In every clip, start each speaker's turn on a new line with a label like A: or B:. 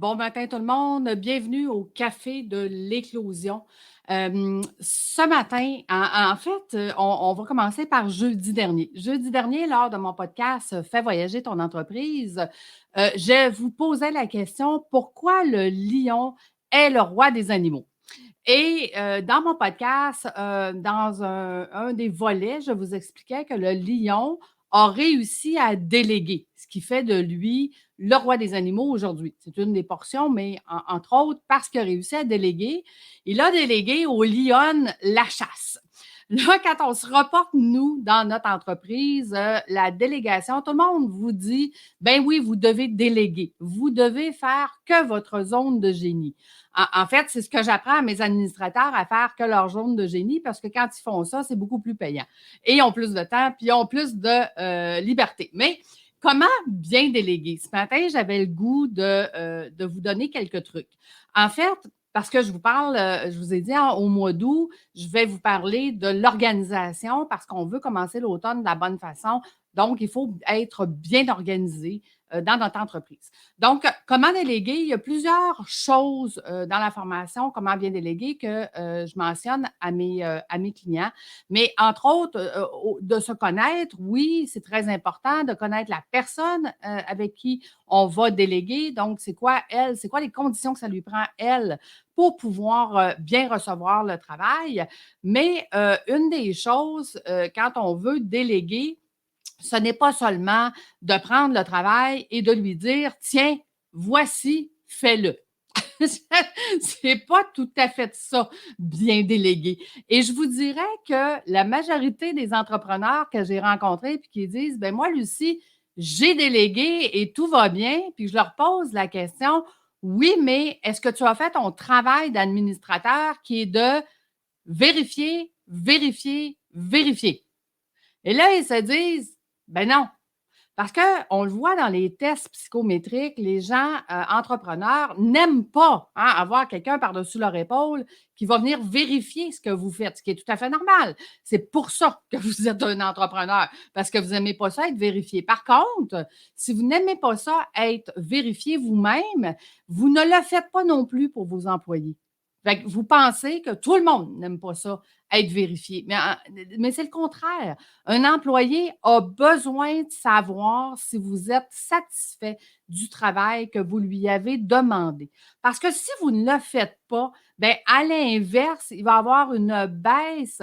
A: Bon matin tout le monde, bienvenue au café de l'éclosion. Ce matin, en fait, on va commencer par jeudi dernier. Jeudi dernier, lors de mon podcast Fais voyager ton entreprise, je vous posais la question: pourquoi le lion est le roi des animaux? Et dans mon podcast, dans un des volets, je vous expliquais que le lion a réussi à déléguer, ce qui fait de lui le roi des animaux aujourd'hui. C'est une des portions, mais entre autres, parce qu'il a réussi à déléguer, il a délégué aux lionnes la chasse. Là, quand on se reporte, nous, dans notre entreprise, la délégation, tout le monde vous dit, ben oui, vous devez déléguer. Vous devez faire que votre zone de génie. En fait, c'est ce que j'apprends à mes administrateurs à faire que leur zone de génie parce que quand ils font ça, c'est beaucoup plus payant. Et ils ont plus de temps, puis ils ont plus de liberté. Mais comment bien déléguer? Ce matin, j'avais le goût de vous donner quelques trucs. En fait, parce que je vous parle, je vous ai dit au mois d'août, je vais vous parler de l'organisation parce qu'on veut commencer l'automne de la bonne façon. Donc, il faut être bien organisé dans notre entreprise. Donc, comment déléguer? Il y a plusieurs choses dans la formation, comment bien déléguer, que je mentionne à mes clients. Mais entre autres, de se connaître, oui, c'est très important de connaître la personne avec qui on va déléguer. Donc, c'est quoi elle? C'est quoi les conditions que ça lui prend, elle, pour pouvoir bien recevoir le travail? Mais une des choses, quand on veut déléguer, ce n'est pas seulement de prendre le travail et de lui dire: «Tiens, voici, fais-le». C'est pas tout à fait ça, bien déléguer. Et je vous dirais que la majorité des entrepreneurs que j'ai rencontrés puis qui disent: «Ben moi, Lucie, j'ai délégué et tout va bien», puis je leur pose la question: «Oui, mais est-ce que tu as fait ton travail d'administrateur qui est de vérifier, vérifier, vérifier?» Et là, ils se disent: «Ben non». Parce qu'on le voit dans les tests psychométriques, les gens entrepreneurs n'aiment pas avoir quelqu'un par-dessus leur épaule qui va venir vérifier ce que vous faites, ce qui est tout à fait normal. C'est pour ça que vous êtes un entrepreneur, parce que vous n'aimez pas ça être vérifié. Par contre, si vous n'aimez pas ça être vérifié vous-même, vous ne le faites pas non plus pour vos employés. Fait que vous pensez que tout le monde n'aime pas ça, être vérifié. Mais c'est le contraire. Un employé a besoin de savoir si vous êtes satisfait du travail que vous lui avez demandé. Parce que si vous ne le faites pas, bien, à l'inverse, il va y avoir une baisse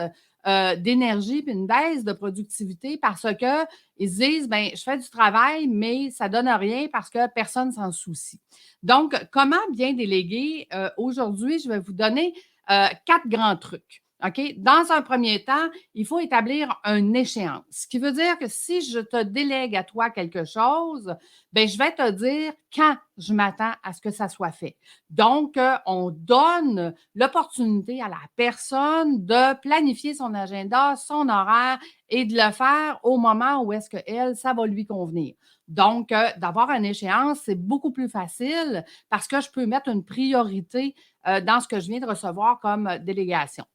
A: d'énergie puis une baisse de productivité parce que ils se disent, ben, je fais du travail, mais ça donne rien parce que personne s'en soucie. Donc, comment bien déléguer? Aujourd'hui, je vais vous donner 4 grands trucs. OK? Dans un premier temps, il faut établir une échéance. Ce qui veut dire que si je te délègue à toi quelque chose, ben je vais te dire quand je m'attends à ce que ça soit fait. Donc, on donne l'opportunité à la personne de planifier son agenda, son horaire et de le faire au moment où est-ce que elle, ça va lui convenir. Donc, d'avoir une échéance, c'est beaucoup plus facile parce que je peux mettre une priorité dans ce que je viens de recevoir comme délégation.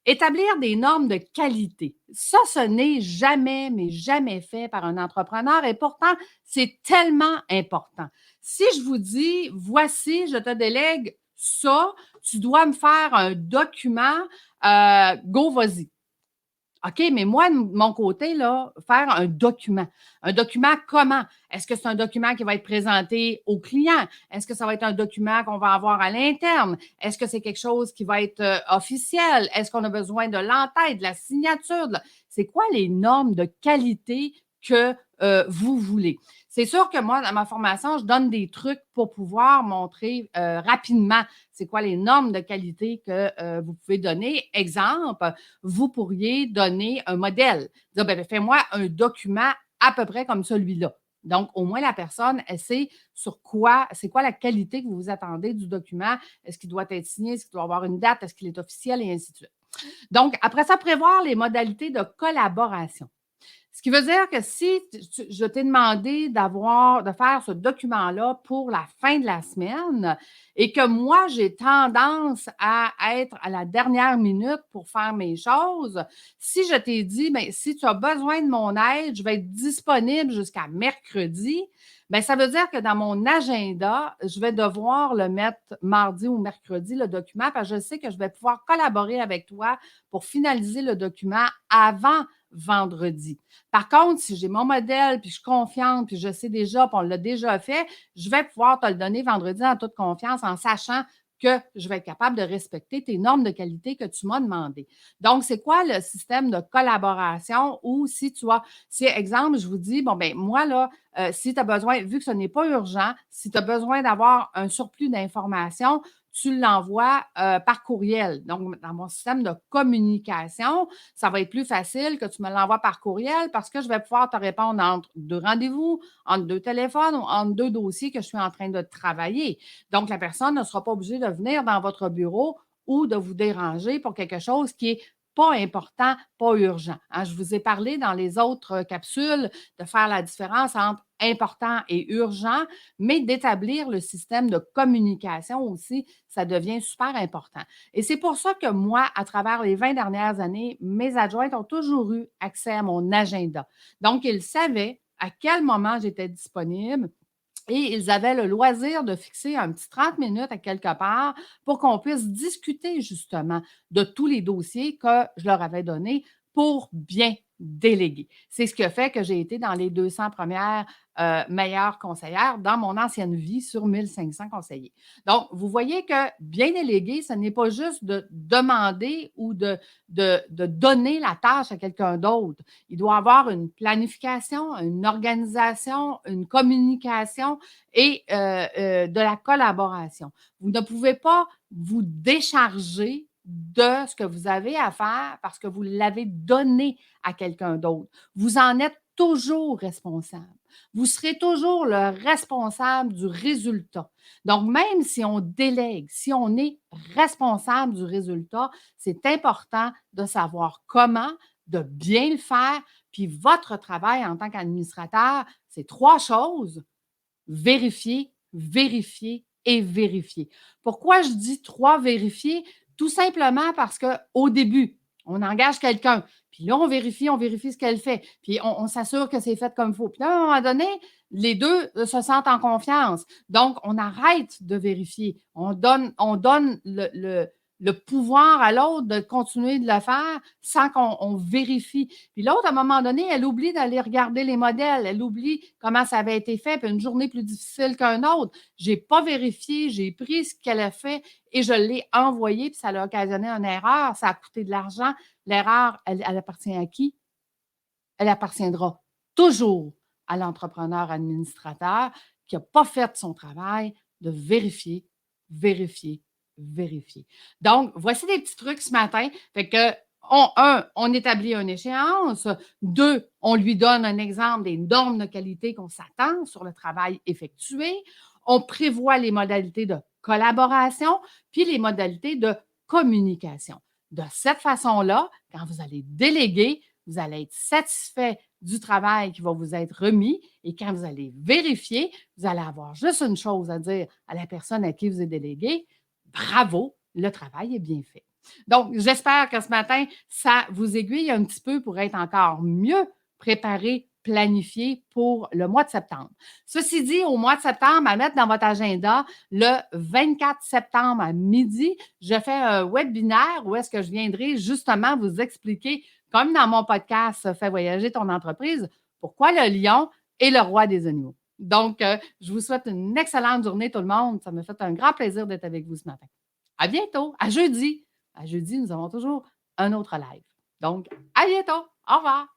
A: Établir des normes de qualité. Ça, ce n'est jamais, mais jamais fait par un entrepreneur et pourtant, c'est tellement important. Si je vous dis, voici, je te délègue ça, tu dois me faire un document, go, vas-y. OK, mais moi, de mon côté, là, faire un document. Un document comment? Est-ce que c'est un document qui va être présenté au client? Est-ce que ça va être un document qu'on va avoir à l'interne? Est-ce que c'est quelque chose qui va être officiel? Est-ce qu'on a besoin de l'entête, de la signature? C'est quoi les normes de qualité que vous voulez? C'est sûr que moi, dans ma formation, je donne des trucs pour pouvoir montrer rapidement c'est quoi les normes de qualité que vous pouvez donner. Exemple, vous pourriez donner un modèle. Dire, ben, fais-moi un document à peu près comme celui-là. Donc, au moins, la personne, elle sait sur quoi, c'est quoi la qualité que vous vous attendez du document. Est-ce qu'il doit être signé? Est-ce qu'il doit avoir une date? Est-ce qu'il est officiel? Et ainsi de suite. Donc, après ça, prévoir les modalités de collaboration. Ce qui veut dire que si je t'ai demandé de faire ce document-là pour la fin de la semaine et que moi, j'ai tendance à être à la dernière minute pour faire mes choses, si je t'ai dit, bien, si tu as besoin de mon aide, je vais être disponible jusqu'à mercredi, bien, ça veut dire que dans mon agenda, je vais devoir le mettre mardi ou mercredi, le document, parce que je sais que je vais pouvoir collaborer avec toi pour finaliser le document avant vendredi. Par contre, si j'ai mon modèle, puis je suis confiante, puis je sais déjà, puis on l'a déjà fait, je vais pouvoir te le donner vendredi en toute confiance en sachant que je vais être capable de respecter tes normes de qualité que tu m'as demandé. Donc, c'est quoi le système de collaboration où si exemple, je vous dis, bon, ben moi, là, si tu as besoin, vu que ce n'est pas urgent, si tu as besoin d'avoir un surplus d'informations, tu l'envoies par courriel. Donc, dans mon système de communication, ça va être plus facile que tu me l'envoies par courriel parce que je vais pouvoir te répondre entre deux rendez-vous, entre deux téléphones ou entre deux dossiers que je suis en train de travailler. Donc, la personne ne sera pas obligée de venir dans votre bureau ou de vous déranger pour quelque chose qui est pas important, pas urgent. Hein, je vous ai parlé dans les autres capsules de faire la différence entre important et urgent, mais d'établir le système de communication aussi, ça devient super important. Et c'est pour ça que moi, à travers les 20 dernières années, mes adjointes ont toujours eu accès à mon agenda. Donc, ils savaient à quel moment j'étais disponible, et ils avaient le loisir de fixer un petit 30 minutes à quelque part pour qu'on puisse discuter justement de tous les dossiers que je leur avais donnés pour bien déléguer. C'est ce qui a fait que j'ai été dans les 200 premières meilleures conseillères dans mon ancienne vie sur 1500 conseillers. Donc, vous voyez que bien déléguer, ce n'est pas juste de demander ou de donner la tâche à quelqu'un d'autre. Il doit avoir une planification, une organisation, une communication et de la collaboration. Vous ne pouvez pas vous décharger de ce que vous avez à faire parce que vous l'avez donné à quelqu'un d'autre. Vous en êtes toujours responsable. Vous serez toujours le responsable du résultat. Donc, même si on délègue, si on est responsable du résultat, c'est important de savoir comment, de bien le faire. Puis votre travail en tant qu'administrateur, c'est trois choses: vérifier, vérifier et vérifier. Pourquoi je dis trois vérifier? Tout simplement parce qu'au début, on engage quelqu'un, puis là, on vérifie ce qu'elle fait, puis on s'assure que c'est fait comme il faut. Puis là, à un moment donné, les deux se sentent en confiance. Donc, on arrête de vérifier. On donne le pouvoir à l'autre de continuer de le faire sans qu'on vérifie. Puis l'autre, à un moment donné, elle oublie d'aller regarder les modèles, elle oublie comment ça avait été fait, puis une journée plus difficile qu'un autre. Je n'ai pas vérifié, j'ai pris ce qu'elle a fait et je l'ai envoyé, puis ça a occasionné une erreur, ça a coûté de l'argent. L'erreur, elle appartient à qui? Elle appartiendra toujours à l'entrepreneur administrateur qui n'a pas fait son travail de vérifier, vérifier, vérifier. Donc, voici des petits trucs ce matin. Fait que, on établit une échéance. Deux, on lui donne un exemple des normes de qualité qu'on s'attend sur le travail effectué. On prévoit les modalités de collaboration, puis les modalités de communication. De cette façon-là, quand vous allez déléguer, vous allez être satisfait du travail qui va vous être remis et quand vous allez vérifier, vous allez avoir juste une chose à dire à la personne à qui vous êtes délégué: bravo, le travail est bien fait. Donc, j'espère que ce matin, ça vous aiguille un petit peu pour être encore mieux préparé, planifié pour le mois de septembre. Ceci dit, au mois de septembre, à mettre dans votre agenda, le 24 septembre à midi, je fais un webinaire où est-ce que je viendrai justement vous expliquer, comme dans mon podcast Fais voyager ton entreprise, pourquoi le lion est le roi des animaux. Donc, je vous souhaite une excellente journée, tout le monde. Ça m'a fait un grand plaisir d'être avec vous ce matin. À bientôt, à jeudi. À jeudi, nous avons toujours un autre live. Donc, à bientôt. Au revoir.